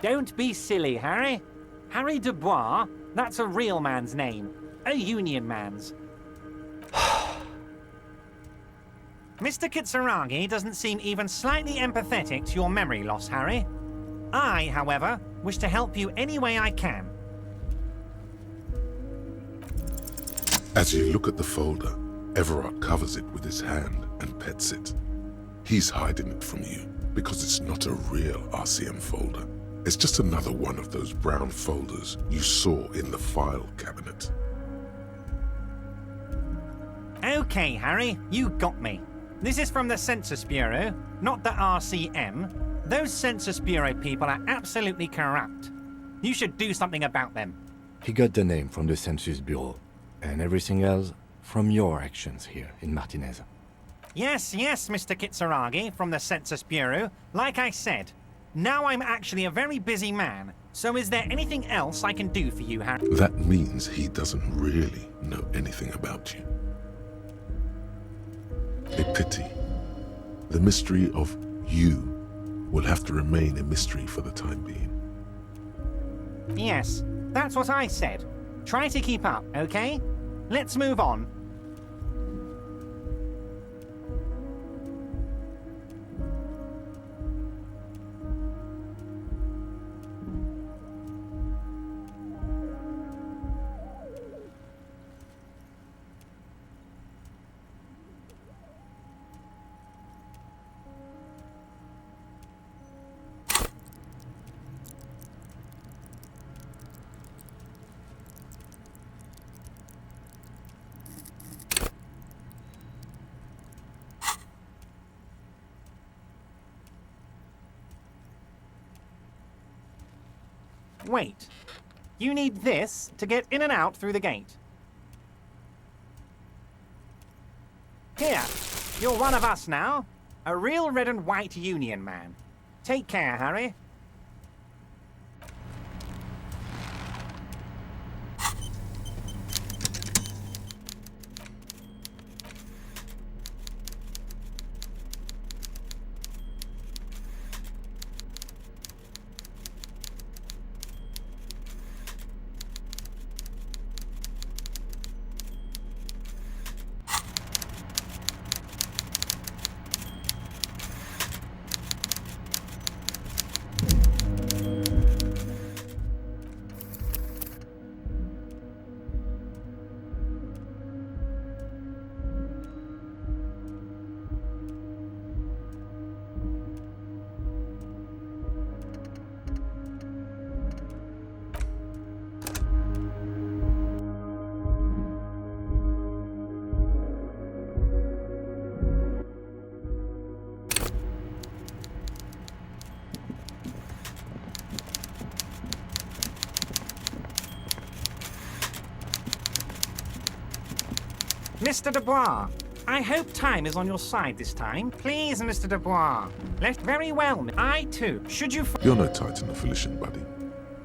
Don't be silly, Harry. Harry Dubois, that's a real man's name. A union man's. Mr. Kitsuragi doesn't seem even slightly empathetic to your memory loss, Harry. I, however, wish to help you any way I can. As you look at the folder, Everard covers it with his hand and pets it. He's hiding it from you because it's not a real RCM folder. It's just another one of those brown folders you saw in the file cabinet. Okay, Harry, you got me. This is from the Census Bureau, not the RCM. Those Census Bureau people are absolutely corrupt. You should do something about them. He got the name from the Census Bureau, and everything else from your actions here in Martinez. Yes, Mr. Kitsuragi from the Census Bureau. Like I said, now I'm actually a very busy man, so is there anything else I can do for you, Harry? That means he doesn't really know anything about you. A pity. The mystery of you will have to remain a mystery for the time being. Yes, that's what I said. Try to keep up, okay? Let's move on. Wait. You need this to get in and out through the gate. Here, you're one of us now. A real red and white union man. Take care, Harry. Mr. Dubois, I hope time is on your side this time. Please, Mr. Dubois. Left very well. I, too. Should you... You're no Titan affiliation, buddy.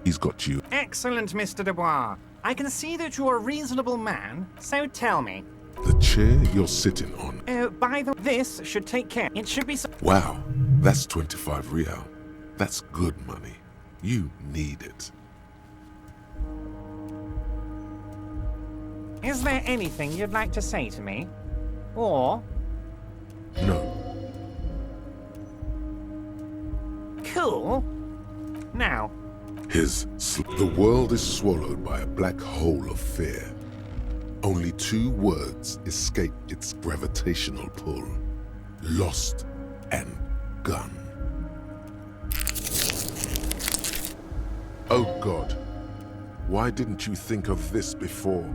He's got you. Excellent, Mr. Dubois. I can see that you're a reasonable man, so tell me. The chair you're sitting on. This should take care. It should be... Wow, that's 25 real. That's good money. You need it. Is there anything you'd like to say to me? Or... No. Cool. Now... The world is swallowed by a black hole of fear. Only two words escape its gravitational pull. Lost and gun. Oh God, why didn't you think of this before?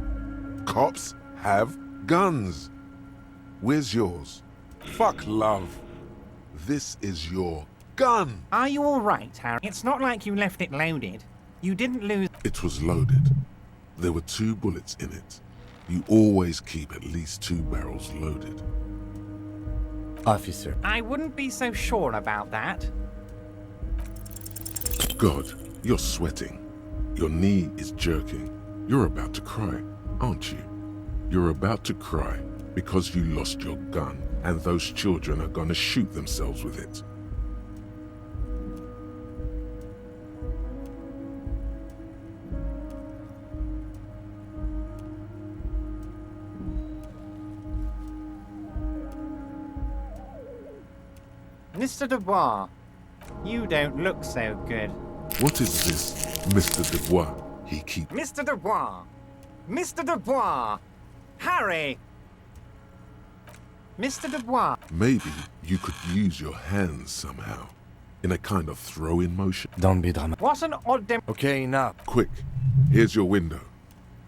Cops have guns. Where's yours? Fuck love. This is your gun. Are you all right, Harry? It's not like you left it loaded. You didn't lose... It was loaded. There were 2 bullets in it. You always keep at least 2 barrels loaded. Officer. I wouldn't be so sure about that. God, you're sweating. Your knee is jerking. You're about to cry, aren't you? You're about to cry because you lost your gun and those children are gonna shoot themselves with it. Mr. Dubois, you don't look so good. What is this, Mr. Dubois? He keeps... Mr. Dubois! Mr. Dubois! Harry! Mr. Dubois! Maybe you could use your hands somehow, in a kind of throw-in motion. Don't be dramatic. What an odd Okay, enough. Quick, here's your window.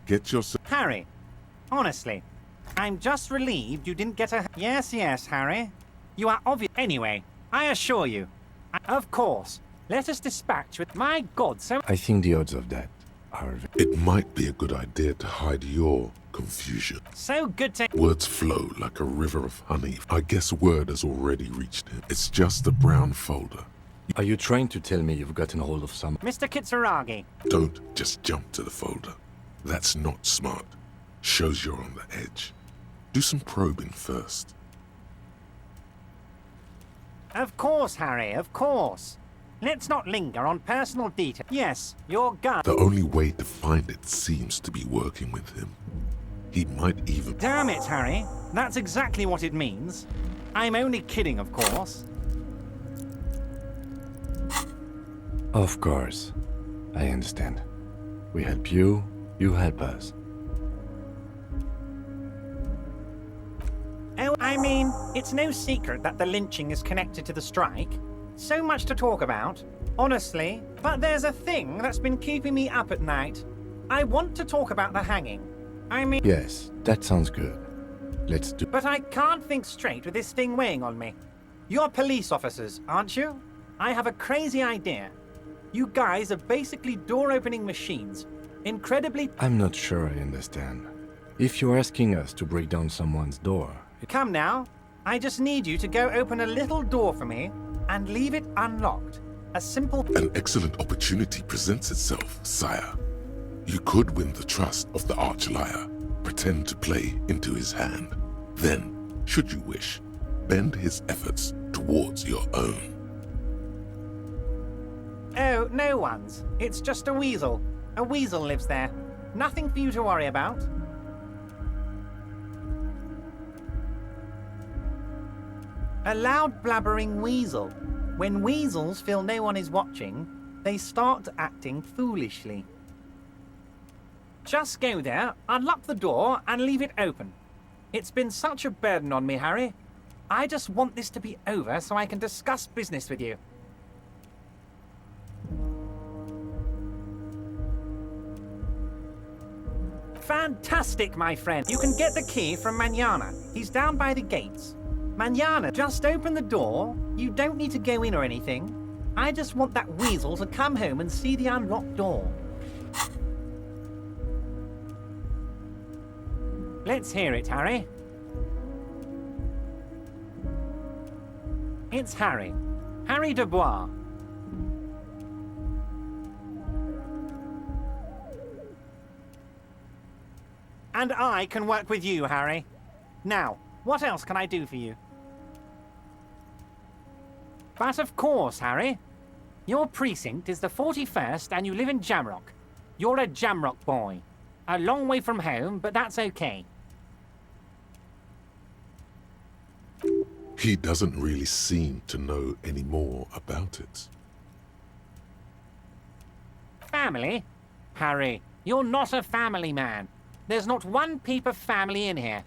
Get yourself... Harry, honestly, I'm just relieved you didn't get a... Yes, yes, Harry. You are obvious... Anyway, I assure you. Of course. Let us dispatch with... My God, so... I think the odds of that are... It might be a good idea to hide your confusion. So good to... Words flow like a river of honey. I guess word has already reached him. It's just a brown folder. Are you trying to tell me you've gotten hold of some... Mr. Kitsuragi. Don't just jump to the folder. That's not smart. Shows you're on the edge. Do some probing first. Of course, Harry, of course. Let's not linger on personal details. Yes, your gun... The only way to find it seems to be working with him. He might even... Damn it, Harry. That's exactly what it means. I'm only kidding, of course. Of course. I understand. We help you, you help us. Oh, I mean, it's no secret that the lynching is connected to the strike. So much to talk about, honestly. But there's a thing that's been keeping me up at night. I want to talk about the hanging. I mean... Yes, that sounds good. Let's do... But I can't think straight with this thing weighing on me. You're police officers, aren't you? I have a crazy idea. You guys are basically door-opening machines. Incredibly... I'm not sure I understand. If you're asking us to break down someone's door... Come now. I just need you to go open a little door for me and leave it unlocked. A simple... An excellent opportunity presents itself, sire. You could win the trust of the arch-liar, pretend to play into his hand. Then, should you wish, bend his efforts towards your own. Oh, no one's. It's just a weasel. A weasel lives there. Nothing for you to worry about. A loud blabbering weasel. When weasels feel no one is watching, they start acting foolishly. Just go there, unlock the door, and leave it open. It's been such a burden on me, Harry. I just want this to be over so I can discuss business with you. Fantastic, my friend. You can get the key from Manana. He's down by the gates. Manana, just open the door. You don't need to go in or anything. I just want that weasel to come home and see the unlocked door. Let's hear it, Harry. It's Harry. Harry Dubois. And I can work with you, Harry. Now, what else can I do for you? But of course, Harry. Your precinct is the 41st and you live in Jamrock. You're a Jamrock boy. A long way from home, but that's okay. He doesn't really seem to know any more about it. Family? Harry, you're not a family man. There's not one peep of family in here.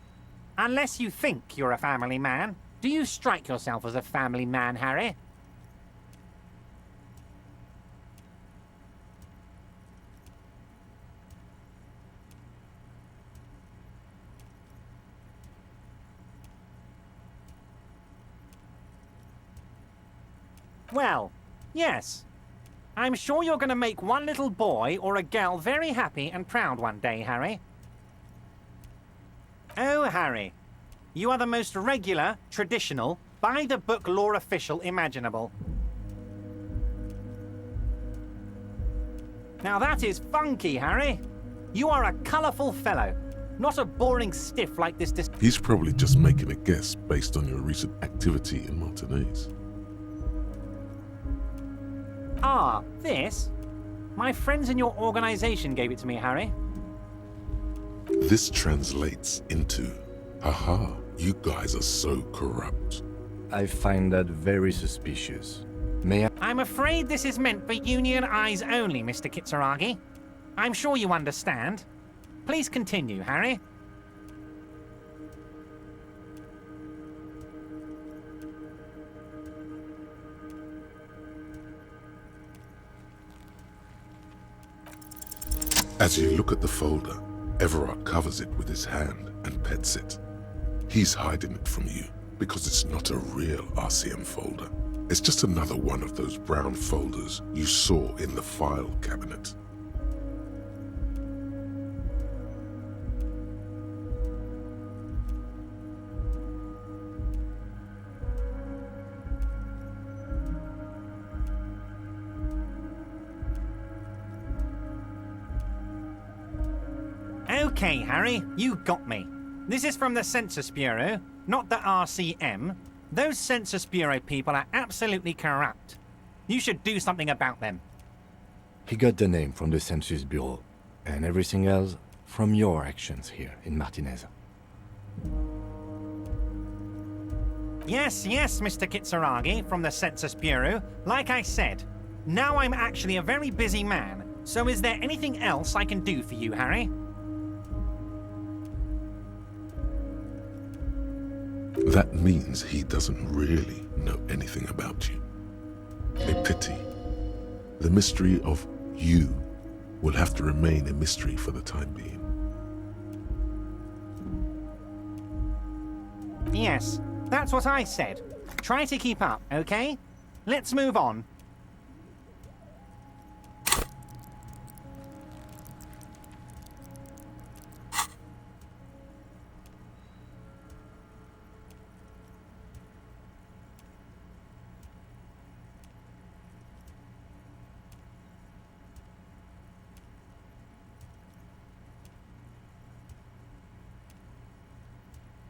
Unless you think you're a family man. Do you strike yourself as a family man, Harry? Well, yes. I'm sure you're going to make one little boy or a girl very happy and proud one day, Harry. Oh, Harry. You are the most regular, traditional, by-the-book law official imaginable. Now that is funky, Harry. You are a colourful fellow, not a boring stiff like this. He's probably just making a guess based on your recent activity in Martinez. Ah, this? My friends in your organization gave it to me, Harry. This translates into, haha, you guys are so corrupt. I find that very suspicious. May I? I'm afraid this is meant for union eyes only, Mr. Kitsuragi. I'm sure you understand. Please continue, Harry. As you look at the folder, Everard covers it with his hand and pets it. He's hiding it from you because it's not a real RCM folder. It's just another one of those brown folders you saw in the file cabinet. Okay, Harry, you got me. This is from the Census Bureau, not the RCM. Those Census Bureau people are absolutely corrupt. You should do something about them. He got the name from the Census Bureau, and everything else from your actions here in Martinez. Yes, Mr. Kitsuragi from the Census Bureau. Like I said, now I'm actually a very busy man, so is there anything else I can do for you, Harry? That means he doesn't really know anything about you. A pity. The mystery of you will have to remain a mystery for the time being. Yes, that's what I said. Try to keep up, okay? Let's move on.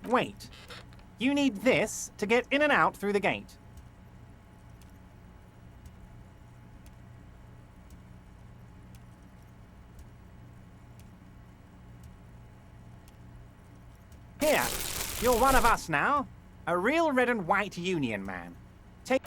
Wait. You need this to get in and out through the gate. Here, you're one of us now. A real red and white union man. Take...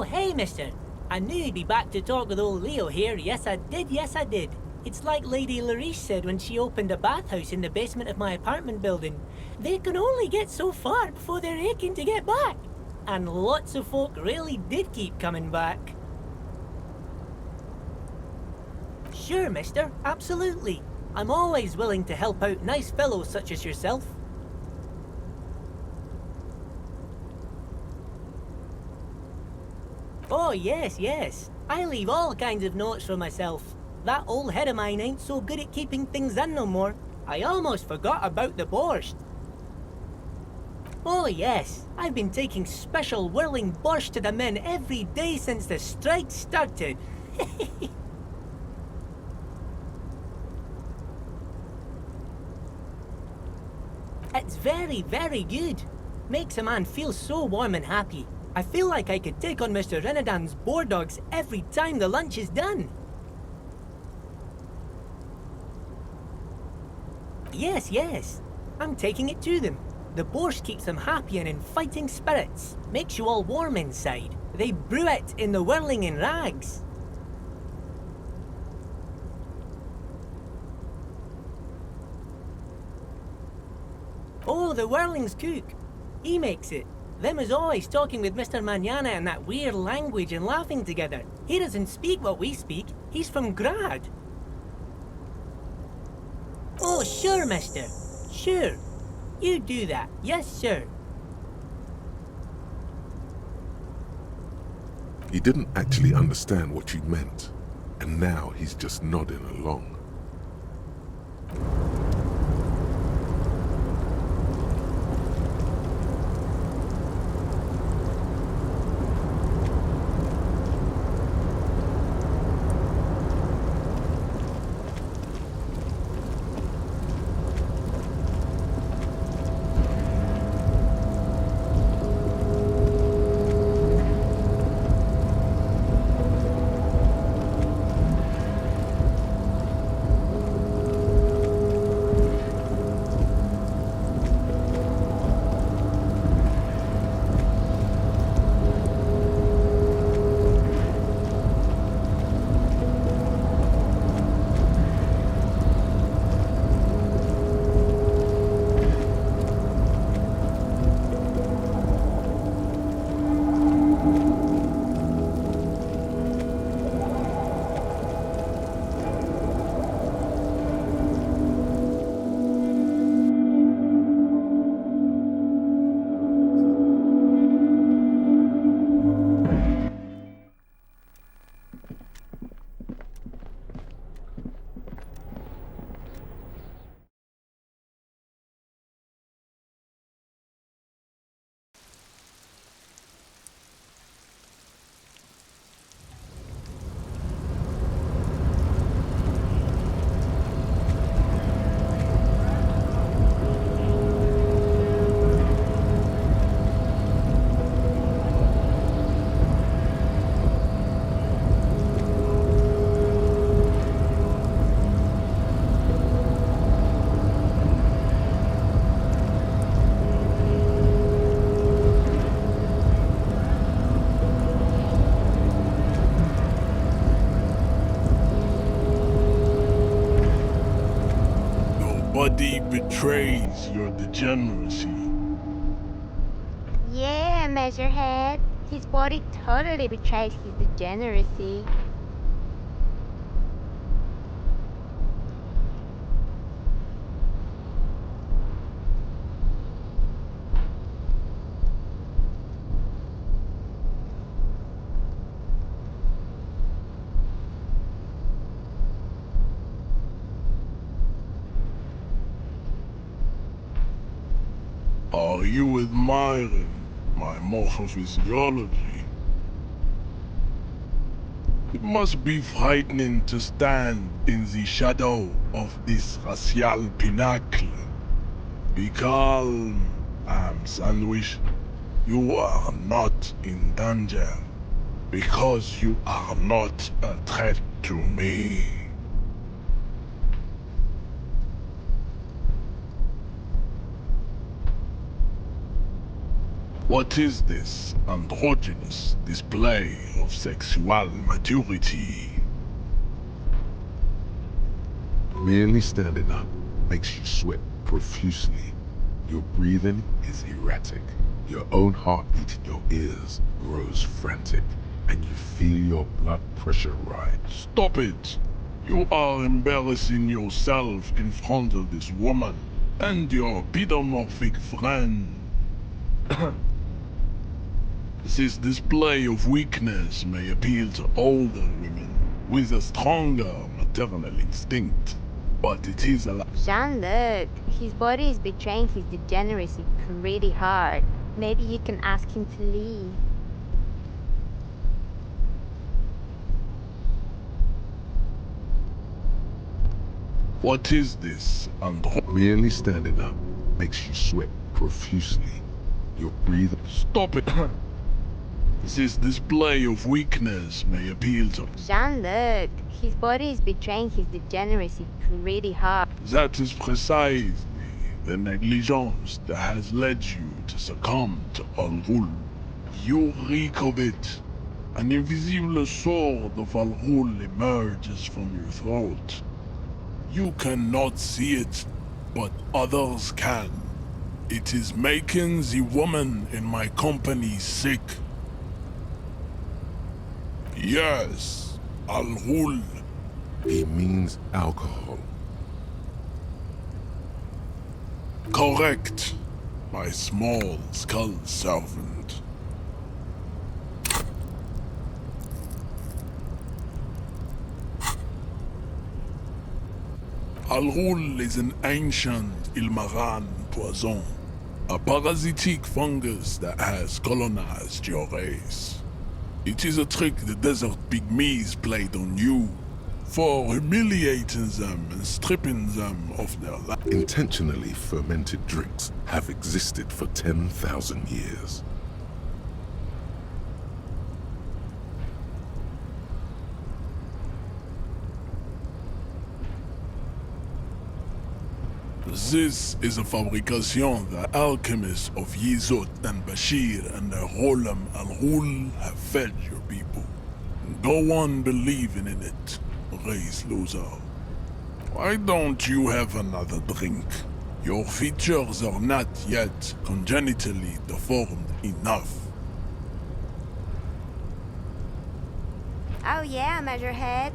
Hey, mister. I knew you'd be back to talk with old Leo here. Yes, I did. It's like Lady Larice said when she opened a bathhouse in the basement of my apartment building. They can only get so far before they're aching to get back. And lots of folk really did keep coming back. Sure, mister. Absolutely. I'm always willing to help out nice fellows such as yourself. Oh, yes, yes. I leave all kinds of notes for myself. That old head of mine ain't so good at keeping things in no more. I almost forgot about the borscht. Oh, yes. I've been taking special whirling borscht to the men every day since the strike started. It's very, very good. Makes a man feel so warm and happy. I feel like I could take on Mr. Renadan's boar dogs every time the lunch is done. Yes, yes. I'm taking it to them. The borscht keeps them happy and in fighting spirits. Makes you all warm inside. They brew it in the whirling in rags. Oh, the whirling's cook. He makes it. Them is always talking with Mr. Manana in that weird language and laughing together. He doesn't speak what we speak. He's from Grad. Oh, sure, mister. Sure. You do that. Yes, sir. He didn't actually understand what you meant, and now he's just nodding along. Nobody betrays your degeneracy. Yeah, Measurehead. His body totally betrays his degeneracy. Are you admiring my morphophysiology? It must be frightening to stand in the shadow of this racial pinnacle. Be calm, Sandwich. You are not in danger, because you are not a threat to me. What is this androgynous display of sexual maturity? Merely standing up makes you sweat profusely. Your breathing is erratic. Your own heartbeat in your ears grows frantic, and you feel your blood pressure rise. Stop it! You are embarrassing yourself in front of this woman and your pedomorphic friend. This display of weakness may appeal to older women with a stronger maternal instinct, but it is a Jean-Luc, his body is betraying his degeneracy pretty hard. Maybe you can ask him to leave. What is this, Andro? Merely standing up makes you sweat profusely. Your breathing. Stop it! This display of weakness may appeal to... Jean-Luc, his body is betraying his degeneracy pretty hard. That is precisely the negligence that has led you to succumb to Al-Ghul. You reek of it. An invisible sword of Al-Ghul emerges from your throat. You cannot see it, but others can. It is making the woman in my company sick. Yes, Al-Ghul. He means alcohol. Correct, my small skull servant. Al-Ghul is an ancient Ilmaran poison, a parasitic fungus that has colonized your race. It is a trick the desert pygmies played on you, for humiliating them and stripping them of their life. Intentionally fermented drinks have existed for 10,000 years. This is a fabrication the alchemists of Yizot and Bashir and their Rolam Al-Ghul have fed your people. Go on believing in it, race loser. Why don't you have another drink? Your features are not yet congenitally deformed enough. Oh yeah, Measurehead.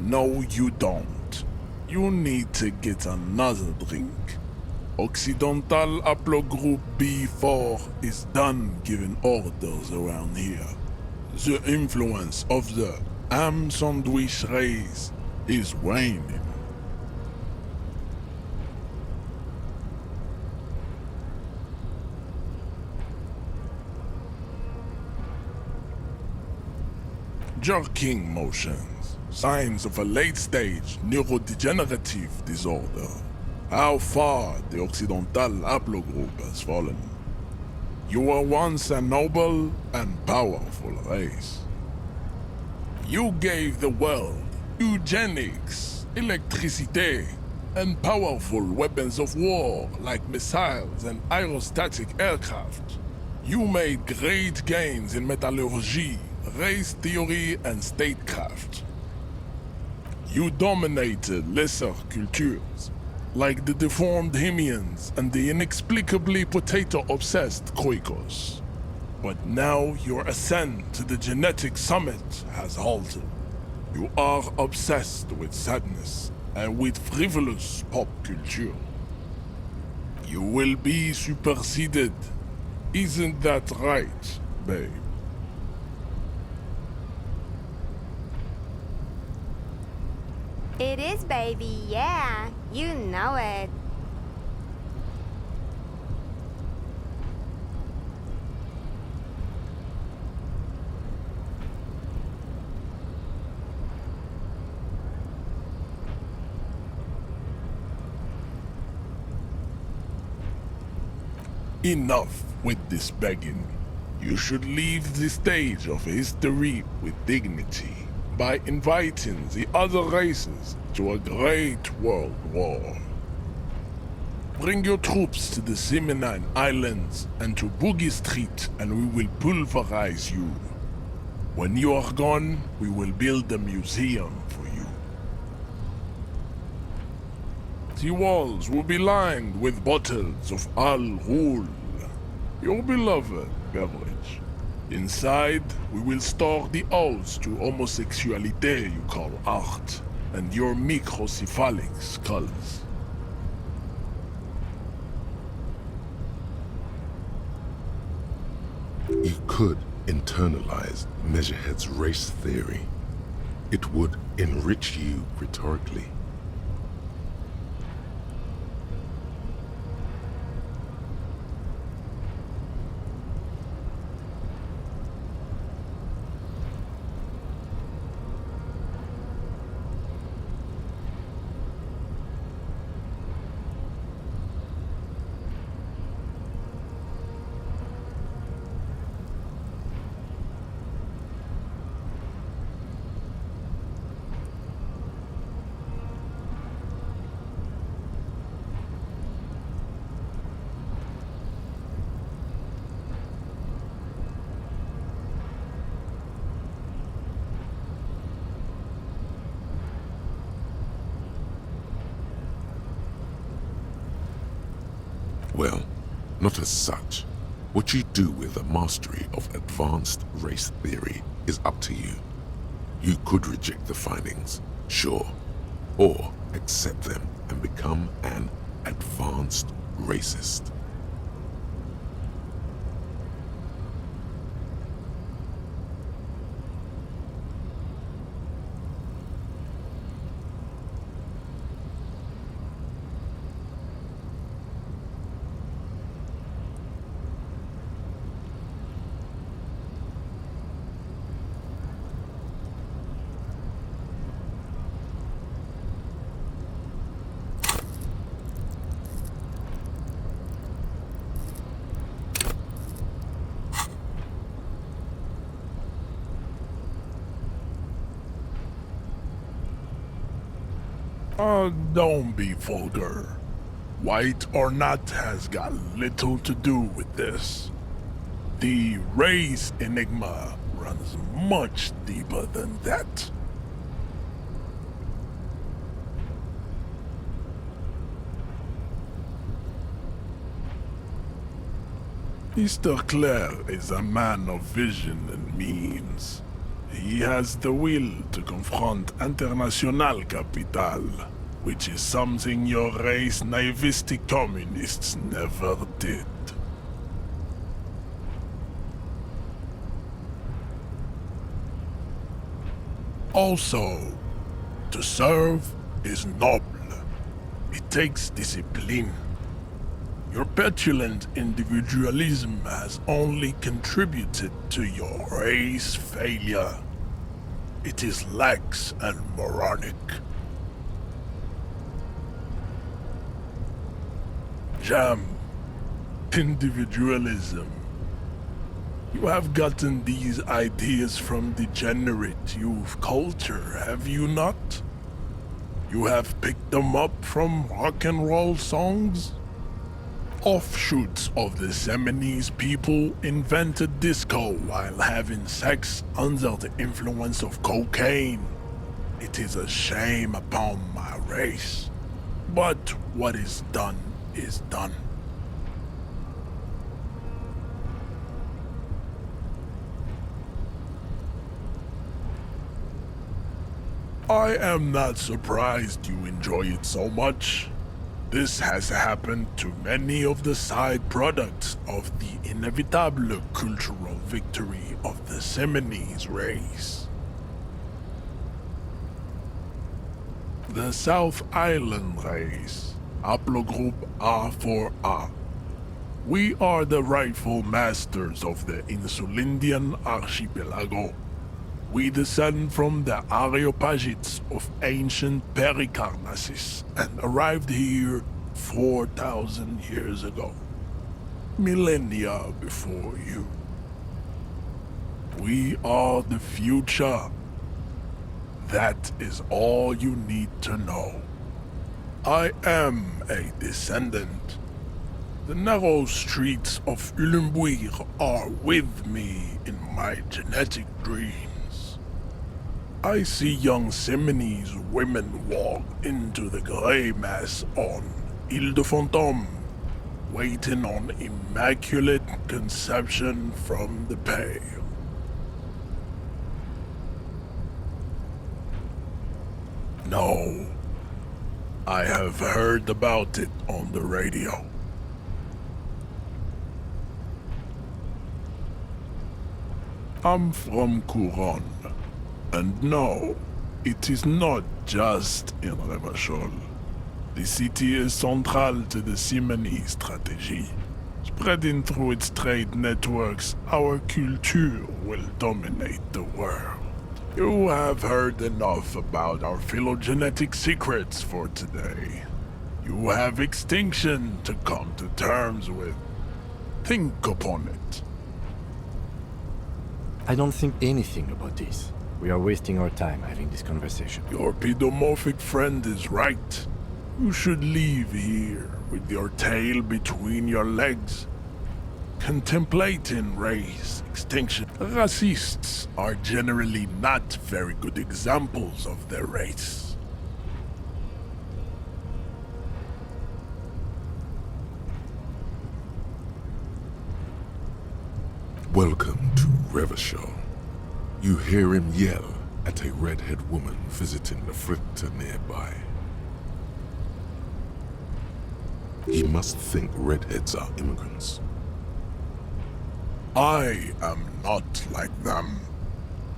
No, you don't. You need to get another drink. Occidental Haplogroup B4 is done giving orders around here. The influence of the ham sandwich race is waning. Jerking motions, signs of a late-stage neurodegenerative disorder. How far the Occidental haplogroup has fallen. You were once a noble and powerful race. You gave the world eugenics, electricity, and powerful weapons of war like missiles and aerostatic aircraft. You made great gains in metallurgy, race theory, and statecraft. You dominated lesser cultures, like the deformed Hemians and the inexplicably potato-obsessed Kroikos. But now your ascent to the genetic summit has halted. You are obsessed with sadness and with frivolous pop culture. You will be superseded. Isn't that right, babe? It is, baby, yeah. You know it. Enough with this begging. You should leave the stage of history with dignity by inviting the other races to a great world war. Bring your troops to the Simonine Islands and to Boogie Street and we will pulverize you. When you are gone, we will build a museum for you. The walls will be lined with bottles of Al Ghul, your beloved beverage. Inside, we will store the odes to homosexuality you call art, and your microcephalic skulls. You could internalize Measurehead's race theory. It would enrich you rhetorically. Well, not as such. What you do with a mastery of advanced race theory is up to you. You could reject the findings, sure, or accept them and become an advanced racist. Don't be vulgar. White or not has got little to do with this. The race enigma runs much deeper than that. Mr. Clare is a man of vision and means. He has the will to confront international capital, which is something your race naivistic communists never did. Also, to serve is noble. It takes discipline. Your petulant individualism has only contributed to your race failure. It is lax and moronic. Jam. Individualism. You have gotten these ideas from degenerate youth culture, have you not? You have picked them up from rock and roll songs? Offshoots of the Seminoles people invented disco while having sex under the influence of cocaine. It is a shame upon my race. But what is done is done. I am not surprised you enjoy it so much. This has happened to many of the side products of the inevitable cultural victory of the Seminoles race. The South Island race, haplogroup A4A. We are the rightful masters of the Insulindian archipelago. We descend from the Areopagites of ancient Pericarnassus and arrived here 4,000 years ago, millennia before you. We are the future. That is all you need to know. I am a descendant. The narrow streets of Ulumbuir are with me in my genetic dreams. I see young Simonese women walk into the grey mass on Ile de Fantôme, waiting on immaculate conception from the pale. No, I have heard about it on the radio. I'm from Couronne, and no, it is not just in Revachol. The city is central to the Simonese strategy. Spreading through its trade networks, our culture will dominate the world. You have heard enough about our phylogenetic secrets for today. You have extinction to come to terms with. Think upon it. I don't think anything about this. We are wasting our time having this conversation. Your pedomorphic friend is right. You should leave here with your tail between your legs, contemplating race extinction. Racists are generally not very good examples of their race. Welcome to Revachol. You hear him yell at a redhead woman visiting the fritter nearby. He must think redheads are immigrants. I am not like them.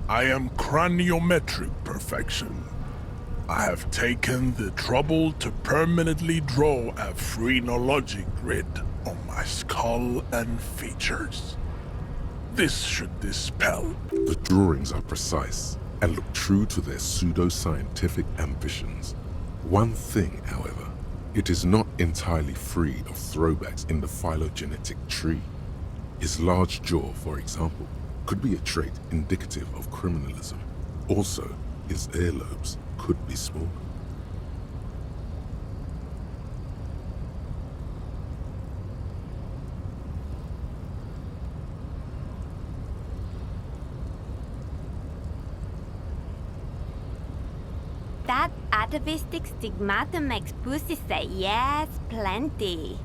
I am craniometric perfection. I have taken the trouble to permanently draw a phrenologic grid on my skull and features. This should dispel. The drawings are precise and look true to their pseudo-scientific ambitions. One thing, however, it is not entirely free of throwbacks in the phylogenetic tree. His large jaw, for example, could be a trait indicative of criminalism. Also, his earlobes could be small. That atavistic stigmatum makes pussy say yes, plenty.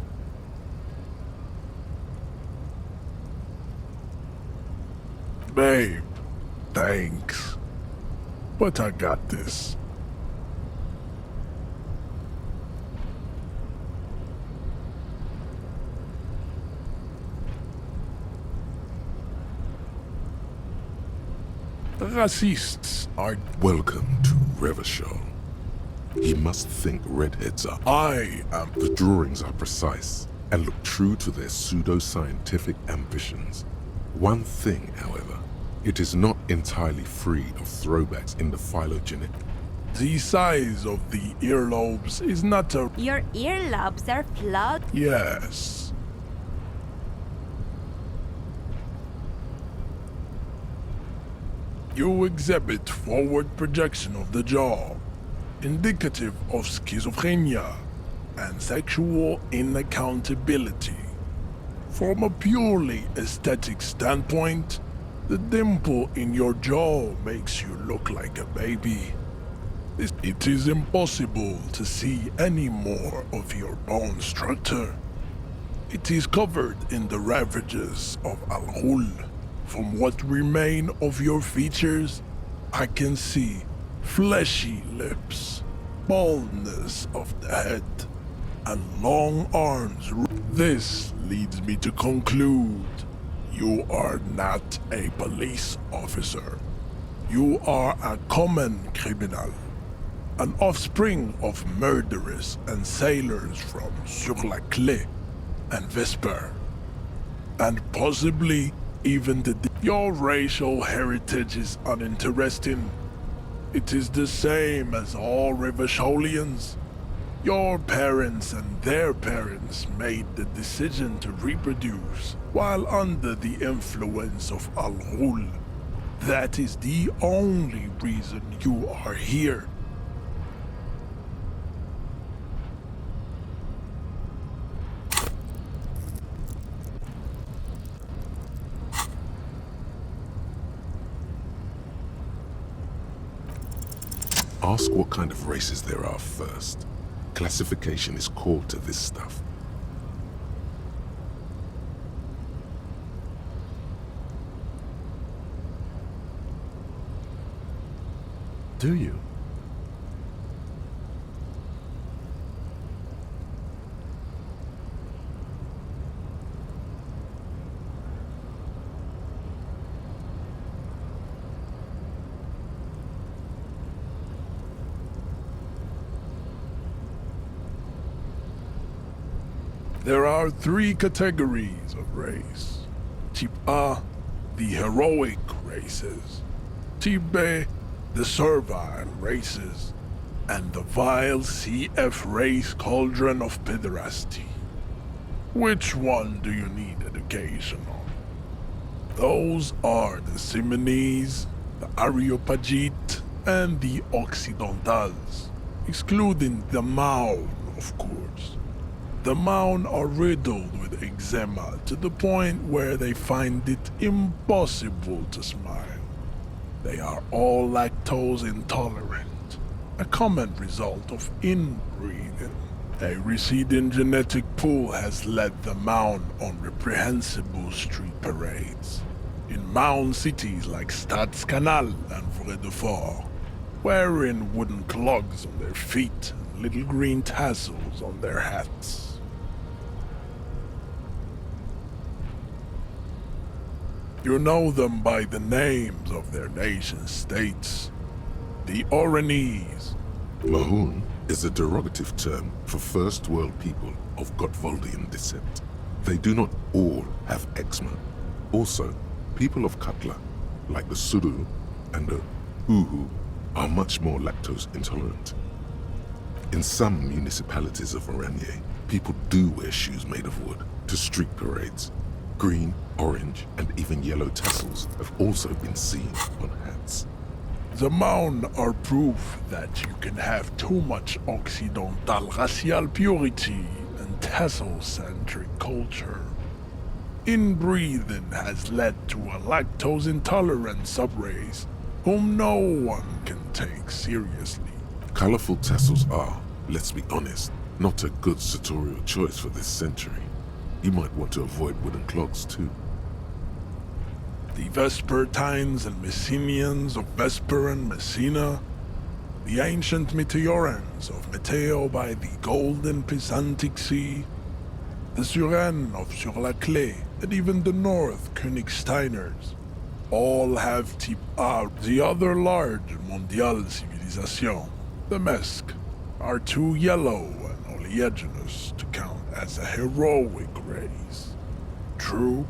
Babe, thanks. But I got this. Racists are... Welcome to Revachol. He must think redheads are... I am... The drawings are precise and look true to their pseudo-scientific ambitions. One thing, however, it is not entirely free of throwbacks in the phylogenetic. The size of the earlobes is not a... Your earlobes are flawed. Yes. You exhibit forward projection of the jaw, indicative of schizophrenia and sexual inaccountability. From a purely aesthetic standpoint, the dimple in your jaw makes you look like a baby. It is impossible to see any more of your bone structure. It is covered in the ravages of Al-Ghul. From what remain of your features, I can see fleshy lips, baldness of the head, and long arms. This leads me to conclude you are not a police officer. You are a common criminal, an offspring of murderers and sailors from Sur la Clé and Vesper, and possibly even your racial heritage is uninteresting. It is the same as all Revacholians. Your parents and their parents made the decision to reproduce while under the influence of Al-Ghul. That is the only reason you are here. Ask what kind of races there are first. Classification is core to this stuff. Do you? There are three categories of race. Type A, the heroic races. Type B, the servile races. And the vile CF race cauldron of pederasty. Which one do you need education on? Those are the Simonese, the Areopagite, and the Occidentals, excluding the Maun, of course. The Maun are riddled with eczema to the point where they find it impossible to smile. They are all lactose intolerant, a common result of inbreeding. A receding genetic pool has led the Maun on reprehensible street parades. In Maun cities like Stadskanal and Vredefort, wearing wooden clogs on their feet and little green tassels on their hats. You know them by the names of their nation-states. The Oranese. Mahoon is a derogative term for first world people of Gotvaldian descent. They do not all have eczema. Also, people of Katla, like the Suru and the Uhu, are much more lactose intolerant. In some municipalities of Oranje, people do wear shoes made of wood to street parades. Green, orange, and even yellow tassels have also been seen on hats. The Maun are proof that you can have too much Occidental racial purity and tassel-centric culture. Inbreeding has led to a lactose-intolerant subrace whom no one can take seriously. Colorful tassels are, let's be honest, not a good sartorial choice for this century. You might want to avoid wooden clogs too. The Vespertines and Messenians of Vesper and Messina, the ancient Meteorans of Meteo by the golden Pisantic Sea, the Suren of Sur-la-Clé, and even the North Königsteiners, all have type A. The other large Mondial civilization, the Mesk, are too yellow and oleaginous to count as a heroic race. True,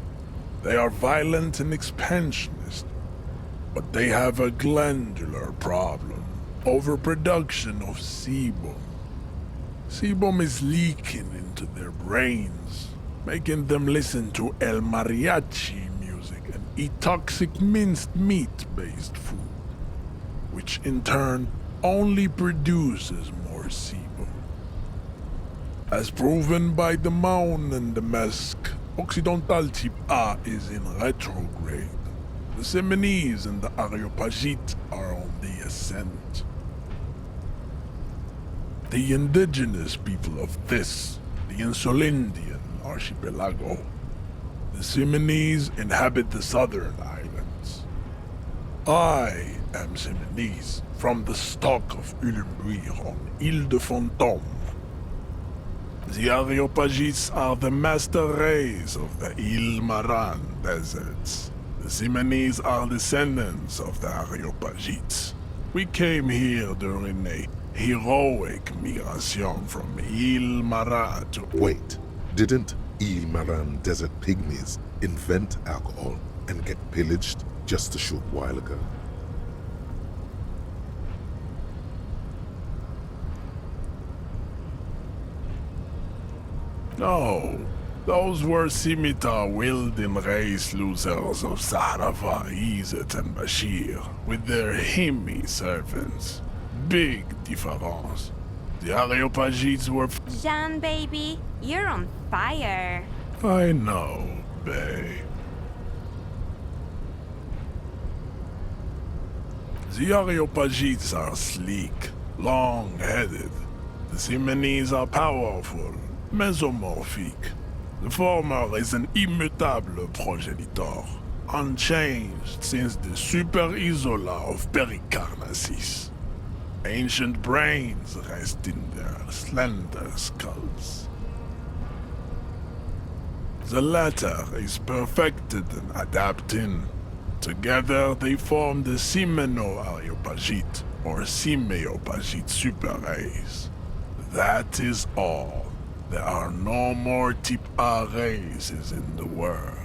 they are violent and expansionist, but they have a glandular problem, overproduction of sebum. Sebum is leaking into their brains, making them listen to El Mariachi music and eat toxic minced meat-based food, which in turn only produces more sebum. As proven by the Maun and the Mesk, Occidental type A is in retrograde. The Simonese and the Areopagite are on the ascent. The indigenous people of this, the Insulindian archipelago. The Simonese inhabit the southern islands. I am Simonese, from the stock of Ulembuir on Ile de Fantôme. The Areopagites are the master race of the Ile-Maran deserts. The Simonese are descendants of the Areopagites. We came here during a heroic migration from Ile-Maran to... Wait, didn't Il-Maran desert pygmies invent alcohol and get pillaged just a short while ago? No, those were scimitar-wielding race losers of Sahrava, Izet, and Bashir, with their Himmi servants. Big difference. The Areopagites were... Jean, baby, you're on fire. I know, babe. The Areopagites are sleek, long-headed. The Simonese are powerful, mesomorphic. The former is an immutable progenitor, unchanged since the Super Isola of Pericarnassus. Ancient brains rest in their slender skulls. The latter is perfected and adapting. Together they form the Simeno-Areopagite or Simeopagite superrace. That is all. There are no more Type A races in the world.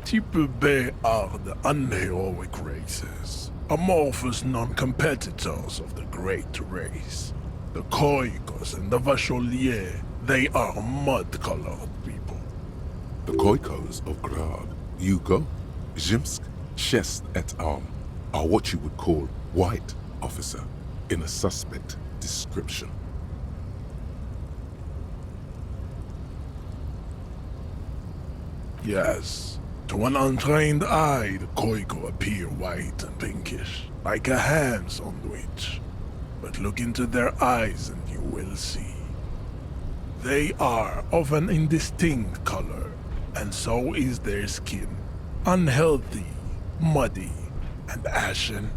Type B are the unheroic races, amorphous non-competitors of the great race. The Khoikos and the Vacholier, they are mud-colored people. The Khoikos of Grad, Yugo, Zhimsk, Shest et al. Are what you would call white, officer, in a suspect description. Yes, to an untrained eye, the Khoiko appear white and pinkish, like a ham sandwich. But look into their eyes and you will see. They are of an indistinct color, and so is their skin. Unhealthy, muddy, and ashen.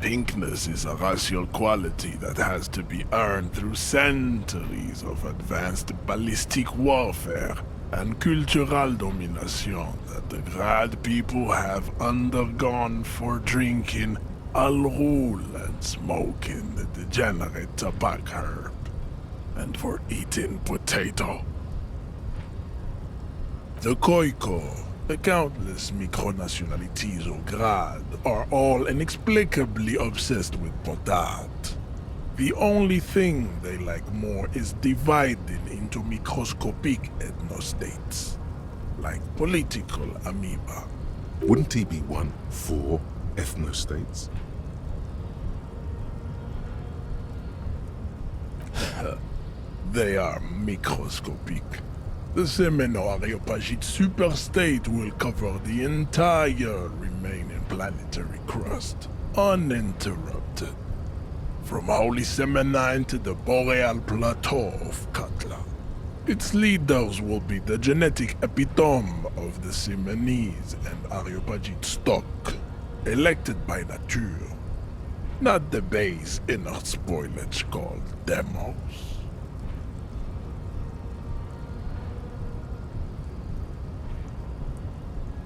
Pinkness is a racial quality that has to be earned through centuries of advanced ballistic warfare and cultural domination that the Grad people have undergone for drinking Al Ghul and smoking the degenerate tobacco herb, and for eating potato. The Khoiko, the countless micronationalities of Grad, are all inexplicably obsessed with potat. The only thing they like more is dividing into microscopic ethnostates, like political amoeba. Wouldn't he be one for ethnostates? They are microscopic. The Semeno-Areopagite superstate will cover the entire remaining planetary crust, uninterrupted. From Holy Semenine to the Boreal Plateau of Katla. Its leaders will be the genetic epitome of the Simonese and Areopagite stock, elected by nature, not the base inert spoilage called demos.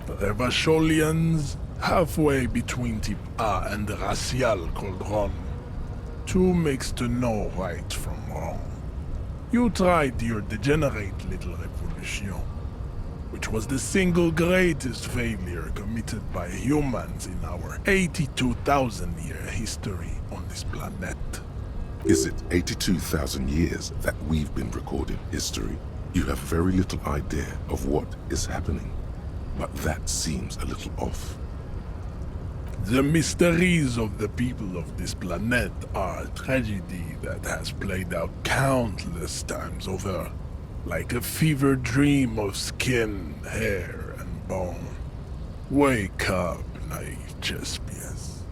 The Vacholians, halfway between Type A and the racial cauldron. Too mixed to know right from wrong. You tried your degenerate little revolution, which was the single greatest failure committed by humans in our 82,000-year history on this planet. Is it 82,000 years that we've been recording history? You have very little idea of what is happening, but that seems a little off. The mysteries of the people of this planet are a tragedy that has played out countless times over, like a fever dream of skin, hair, and bone. Wake up, naive Chespias.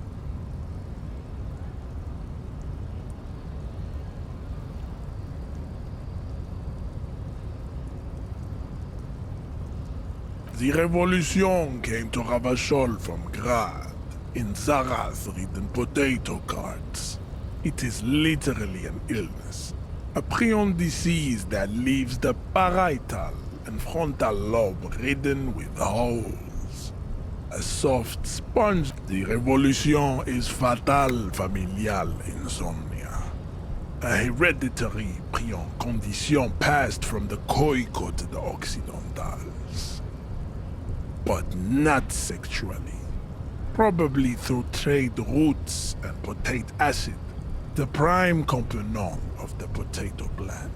The revolution came to Ravachol from Grad, in Zarath-ridden potato carts. It is literally an illness, a prion disease that leaves the parietal and frontal lobe ridden with holes. A soft sponge, the revolution is fatal familial insomnia. A hereditary prion condition passed from the Khoiko to the Occidentals. But not sexually. Probably through trade roots and potate acid, the prime component of the potato plant.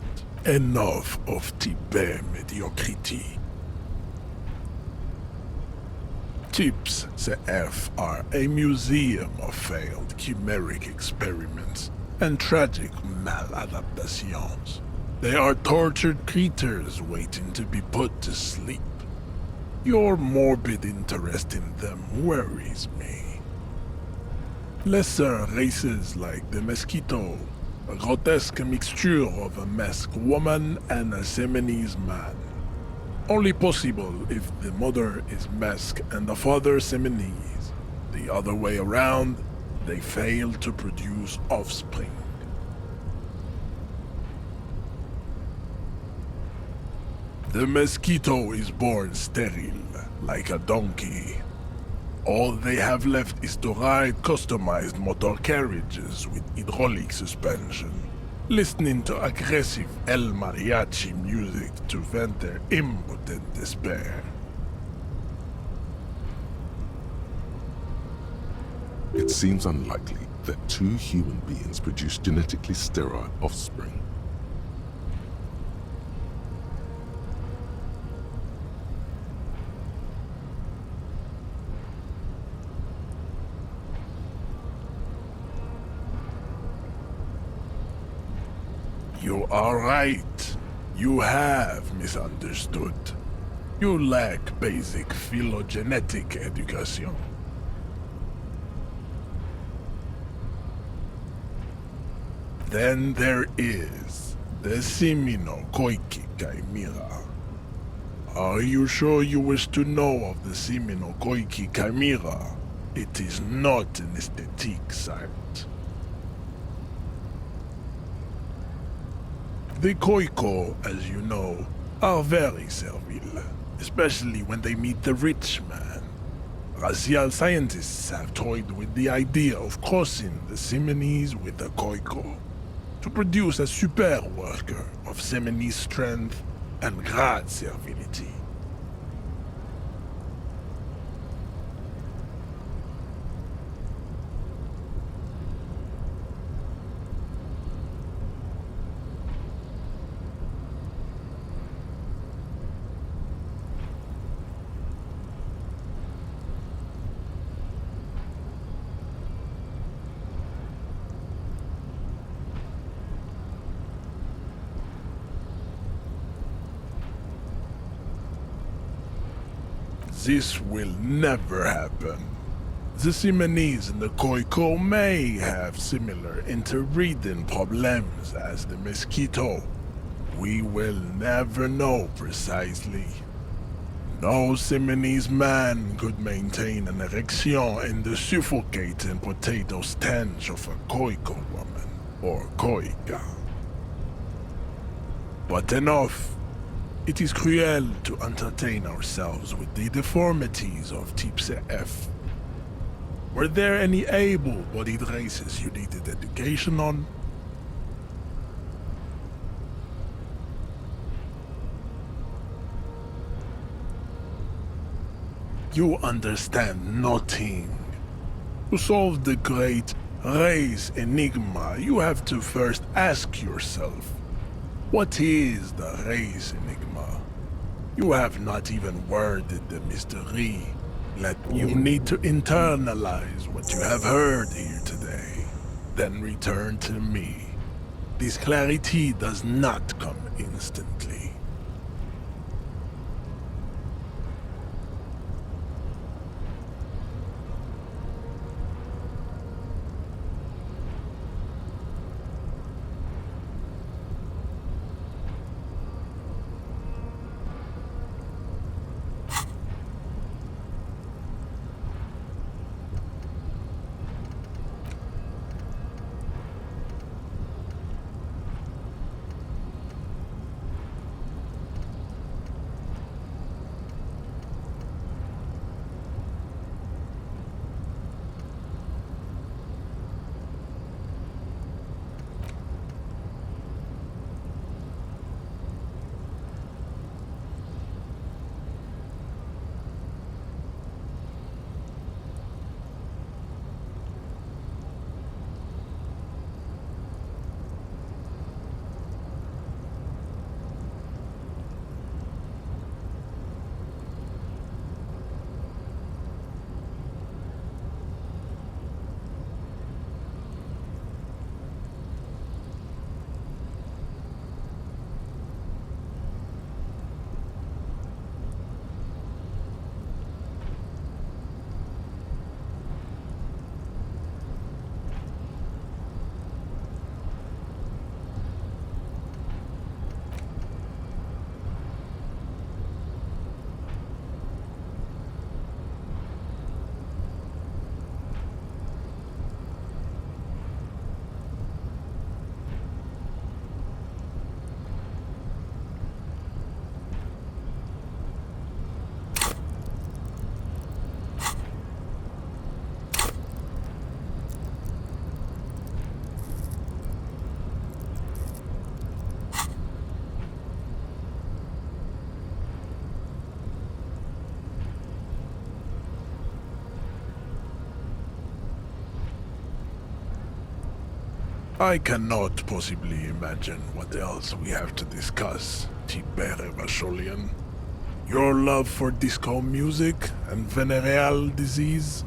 Enough of Tibet mediocrity. Tips CF are a museum of failed chimeric experiments and tragic maladaptations. They are tortured creatures waiting to be put to sleep. Your morbid interest in them worries me. Lesser races like the mosquito, a grotesque mixture of a masked woman and a Seminese man. Only possible if the mother is masked and the father Seminese. The other way around, they fail to produce offspring. The mosquito is born sterile, like a donkey. All they have left is to ride customized motor carriages with hydraulic suspension, listening to aggressive El Mariachi music to vent their impotent despair. It seems unlikely that two human beings produce genetically sterile offspring. You are right. You have misunderstood. You lack basic phylogenetic education. Then there is the Seminokoiki Chimera. Are you sure you wish to know of the Seminokoiki Chimera? It is not an aesthetic site. The Koiko, as you know, are very servile, especially when they meet the rich man. Racial scientists have toyed with the idea of crossing the Seminese with the Koiko to produce a super worker of Seminese strength and great servility. This will never happen. The Seminese and the Koiko may have similar interbreeding problems as the mosquito. We will never know precisely. No Seminese man could maintain an erection in the suffocating potato stench of a Koiko woman or Koika. But enough. It is cruel to entertain ourselves with the deformities of Type F. Were there any able-bodied races you needed education on? You understand nothing. To solve the great race enigma, you have to first ask yourself, what is the race enigma? You have not even worded the mystery. You need to internalize what you have heard here today, then return to me. This clarity does not come instantly. I cannot possibly imagine what else we have to discuss, Tibere Vasholian. Your love for disco music and venereal disease?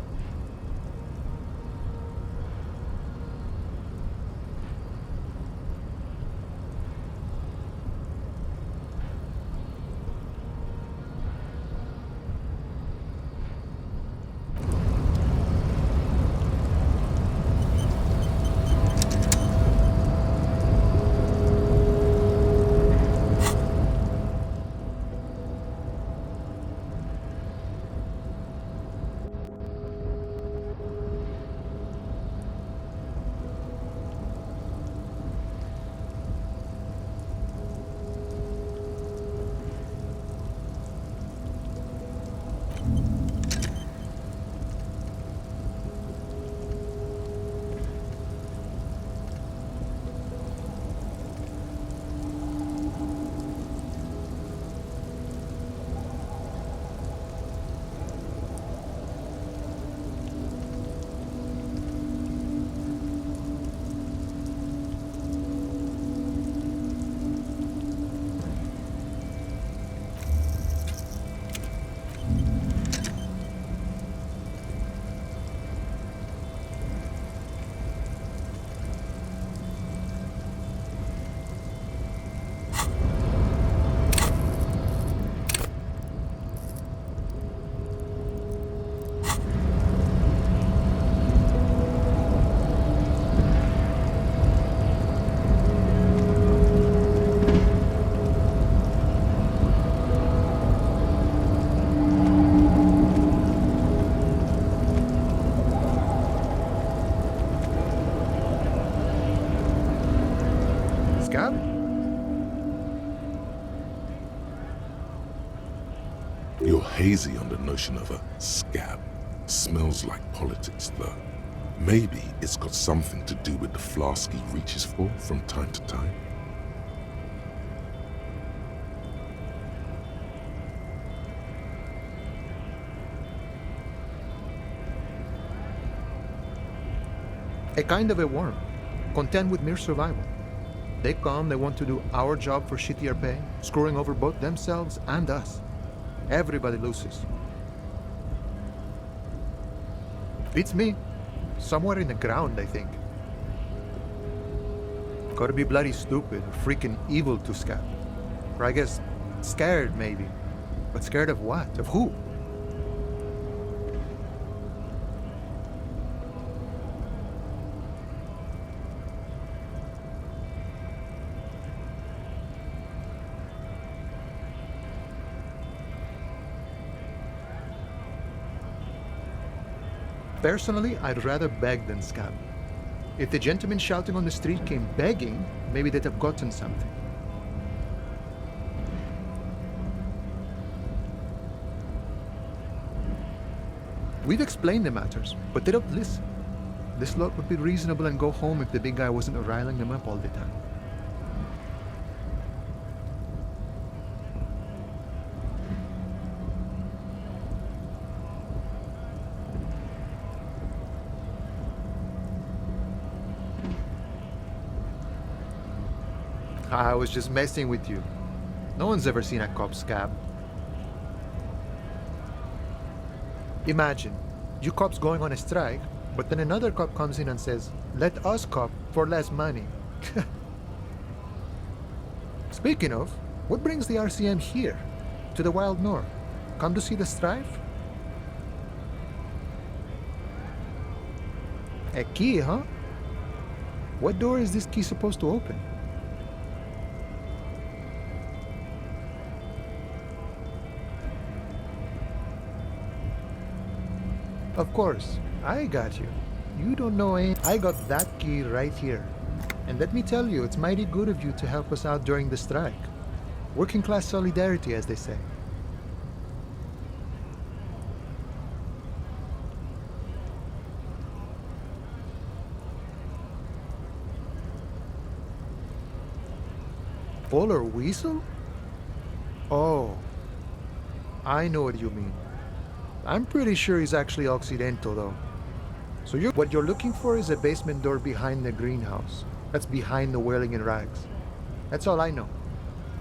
You're hazy on the notion of a scab. Smells like politics, though. Maybe it's got something to do with the flask he reaches for from time to time. A kind of a worm, content with mere survival. They come, they want to do our job for shittier pay, screwing over both themselves and us. Everybody loses. Beats me. Somewhere in the ground, I think. Gotta be bloody stupid or freaking evil to scab. Or I guess scared, maybe. But scared of what? Of who? Personally, I'd rather beg than scab. If the gentleman shouting on the street came begging, maybe they'd have gotten something. We've explained the matters, but they don't listen. This lot would be reasonable and go home if the big guy wasn't riling them up all the time. I was just messing with you. No one's ever seen a cop scab. Imagine, you cops going on a strike, but then another cop comes in and says, "Let us cop for less money." Speaking of, what brings the RCM here, to the wild north? Come to see the strife? A key, huh? What door is this key supposed to open? Of course, I got you. You don't know any. I got that key right here. And let me tell you, it's mighty good of you to help us out during the strike. Working class solidarity, as they say. Polar weasel? Oh, I know what you mean. I'm pretty sure he's actually Occidental, though. So what you're looking for is a basement door behind the greenhouse. That's behind the whirling in rags. That's all I know.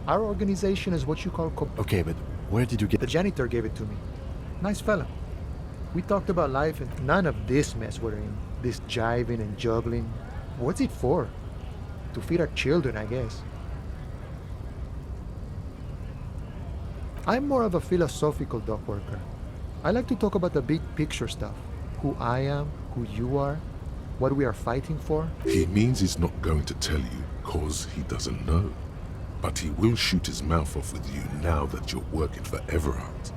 Our organization is what you call Okay, but where did you get... The janitor gave it to me. Nice fella. We talked about life and none of this mess we're in. This jiving and juggling. What's it for? To feed our children, I guess. I'm more of a philosophical dock worker. I like to talk about the big picture stuff. Who I am, who you are, what we are fighting for. He means he's not going to tell you cause he doesn't know. But he will shoot his mouth off with you now that you're working for Everard.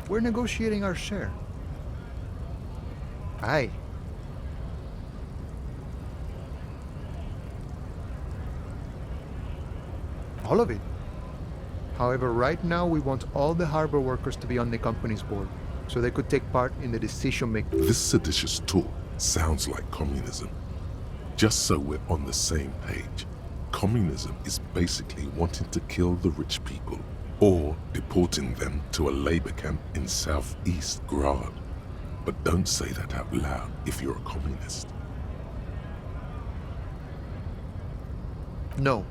We're negotiating our share. Aye. All of it. However, right now we want all the harbor workers to be on the company's board, so they could take part in the decision-making. This seditious talk sounds like communism. Just so we're on the same page, communism is basically wanting to kill the rich people or deporting them to a labor camp in southeast Grad. But don't say that out loud if you're a communist. No.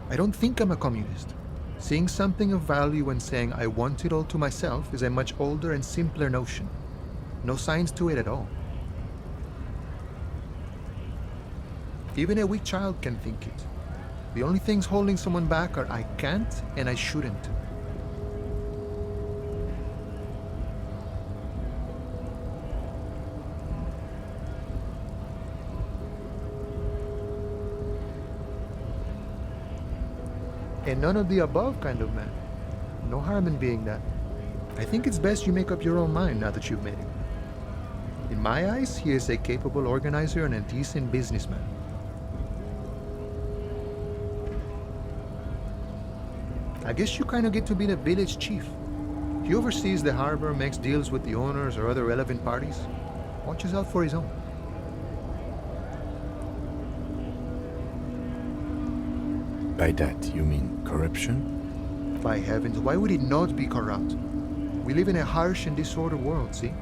I don't think I'm a communist. Seeing something of value and saying I want it all to myself is a much older and simpler notion. No science to it at all. Even a weak child can think it. The only things holding someone back are I can't and I shouldn't. A none of the above kind of man. No harm in being that. I think it's best you make up your own mind now that you've met him. In my eyes, he is a capable organizer and a decent businessman. I guess you kind of get to be the village chief. He oversees the harbor, makes deals with the owners or other relevant parties, watches out for his own. By that, you mean corruption? By heavens, why would it not be corrupt? We live in a harsh and disordered world, see?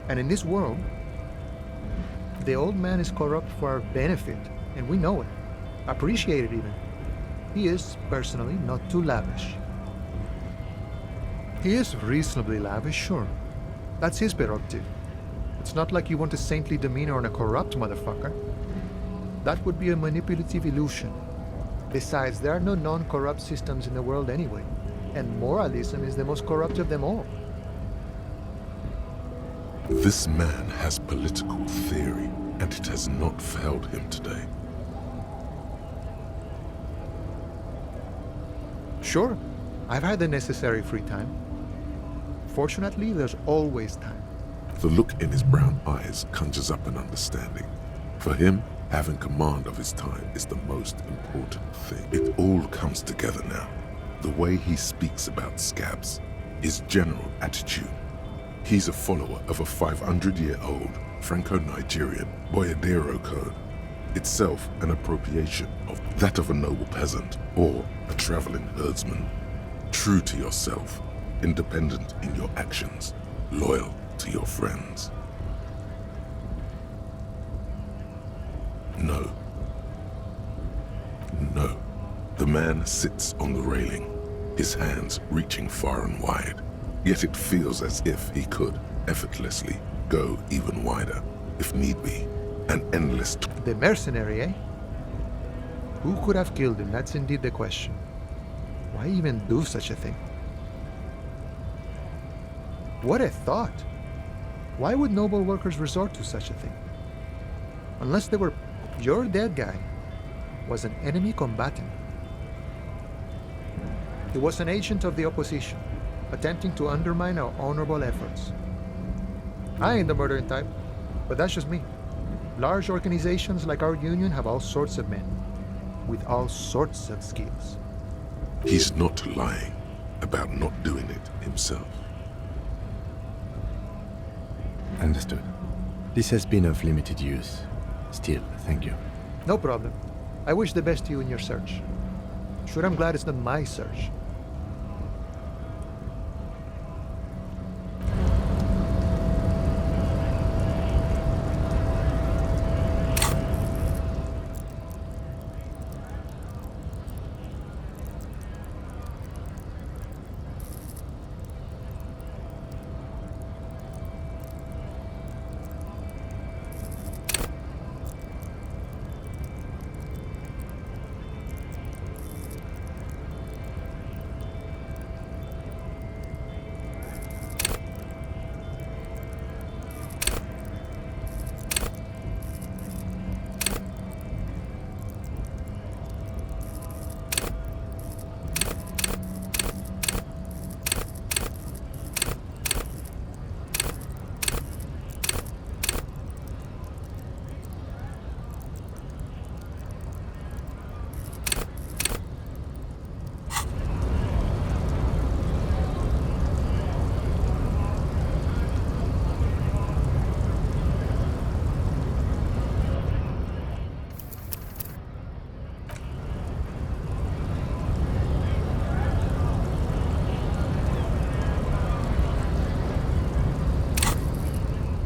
And in this world, the old man is corrupt for our benefit, and we know it. Appreciate it even. He is, personally, not too lavish. He is reasonably lavish, sure. That's his prerogative. It's not like you want a saintly demeanor on a corrupt motherfucker. That would be a manipulative illusion. Besides, there are no non-corrupt systems in the world anyway, and moralism is the most corrupt of them all. This man has political theory, and it has not failed him today. Sure, I've had the necessary free time. Fortunately, there's always time. The look in his brown eyes conjures up an understanding. For him, having command of his time is the most important thing. It all comes together now. The way he speaks about scabs, his general attitude. He's a follower of a 500-year-old Franco-Nigerian Boyadero code, itself an appropriation of that of a noble peasant or a traveling herdsman. True to yourself, independent in your actions, loyal to your friends. No. No. The man sits on the railing, his hands reaching far and wide. Yet it feels as if he could, effortlessly, go even wider, if need be. An endless... The mercenary, eh? Who could have killed him? That's indeed the question. Why even do such a thing? What a thought! Why would noble workers resort to such a thing? Unless they were... Your dead guy was an enemy combatant. He was an agent of the opposition, attempting to undermine our honorable efforts. I ain't the murdering type, but that's just me. Large organizations like our union have all sorts of men, with all sorts of skills. He's not lying about not doing it himself. Understood. This has been of limited use. Still, thank you. No problem. I wish the best to you in your search. Sure, I'm glad it's not my search.